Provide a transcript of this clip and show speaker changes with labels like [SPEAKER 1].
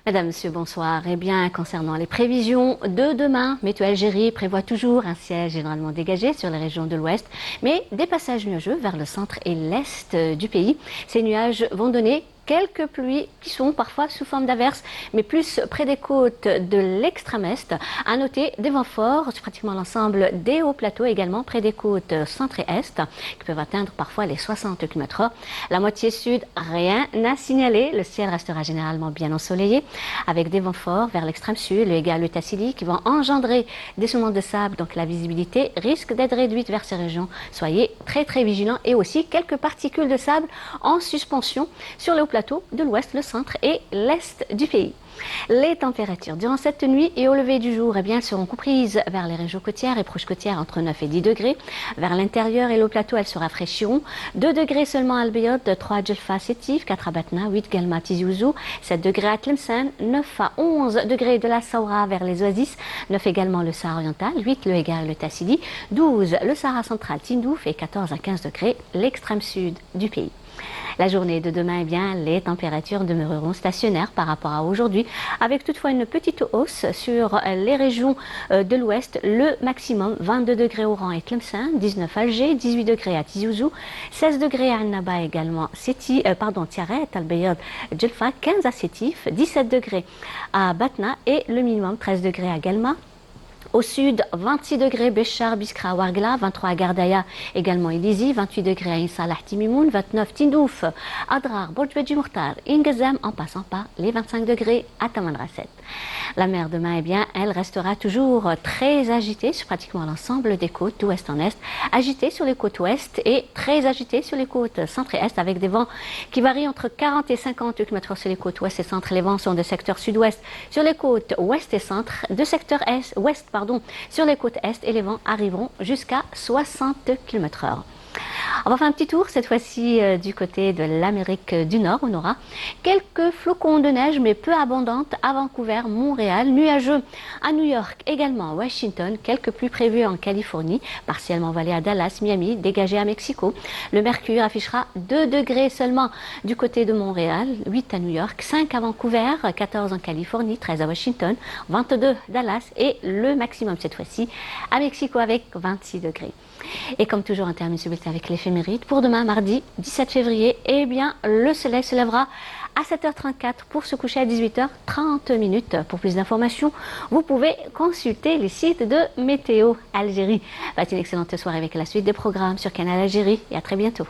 [SPEAKER 1] Madame, Monsieur, bonsoir. Eh bien, concernant les prévisions de demain, Météo Algérie prévoit toujours un ciel généralement dégagé sur les régions de l'ouest, mais des passages nuageux vers le centre et l'est du pays. Ces nuages vont donner quelques pluies qui sont parfois sous forme d'averses, mais plus près des côtes de l'extrême est. À noter des vents forts sur pratiquement l'ensemble des hauts plateaux, également près des côtes centre et est, qui peuvent atteindre parfois les 60 km/h. La moitié sud, rien à signaler. Le ciel restera généralement bien ensoleillé, avec des vents forts vers l'extrême sud, le Tassili, qui vont engendrer des souments de sable, donc la visibilité risque d'être réduite vers ces régions. Soyez très vigilants, et aussi quelques particules de sable en suspension sur les hauts plateaux de l'ouest, le centre et l'est du pays. Les températures durant cette nuit et au lever du jour, elles seront comprises vers les régions côtières et proches côtières entre 9 et 10 degrés. Vers l'intérieur et le plateau, elles se rafraîchiront. 2 degrés seulement à Al-Bayad, 3 à Djelfa, Sétif, 4 à Batna, 8 Galma, Tizi Ouzou, 7 degrés à Tlemcen, 9 à 11 degrés de la Saoura vers les Oasis, 9 également le Sahara oriental, 8 le Égard et le Tassili, 12 le Sahara central, Tindouf, et 14 à 15 degrés l'extrême sud du pays. La journée de demain, les températures demeureront stationnaires par rapport à aujourd'hui, avec toutefois une petite hausse sur les régions de l'ouest. Le maximum 22 degrés Oran et Tlemcen, 19 Alger, 18 degrés à Tizi Ouzou, 16 degrés à Annaba également, Tiaret, Al-Bayad, Djelfa, 15 à Sétif, 17 degrés à Batna et le minimum 13 degrés à Galma. Au sud, 26 degrés Béchar, Biskra, Ouargla, 23 à Gardaya, également Ilizi, 28 degrés à Insalah, Timimoun, 29 Tindouf, Adrar, Bordjbedji Mourtar, Ingezem, en passant par les 25 degrés à Tamanrasset. La mer demain, elle restera toujours très agitée sur pratiquement l'ensemble des côtes d'ouest en est, agitée sur les côtes ouest et très agitée sur les côtes centre et est, avec des vents qui varient entre 40 et 50 km/h sur les côtes ouest et centre. Les vents sont de secteur sud-ouest sur les côtes ouest et centre, de secteur ouest sur les côtes est, et les vents arriveront jusqu'à 60 km/h. On va faire un petit tour cette fois-ci du côté de l'Amérique du Nord. On aura quelques flocons de neige, mais peu abondantes à Vancouver, Montréal, nuageux à New York, également à Washington, quelques pluies prévues en Californie, partiellement voilées à Dallas, Miami, dégagées à Mexico. Le mercure affichera 2 degrés seulement du côté de Montréal, 8 à New York, 5 à Vancouver, 14 en Californie, 13 à Washington, 22 Dallas, et le maximum cette fois-ci à Mexico avec 26 degrés. Et comme toujours, on termine ce bulletin avec l'éphéméride. Pour demain, mardi 17 février, le soleil se lèvera à 7h34 pour se coucher à 18h30. Pour plus d'informations, vous pouvez consulter les sites de Météo Algérie. Passez une excellente soirée avec la suite des programmes sur Canal Algérie, et à très bientôt.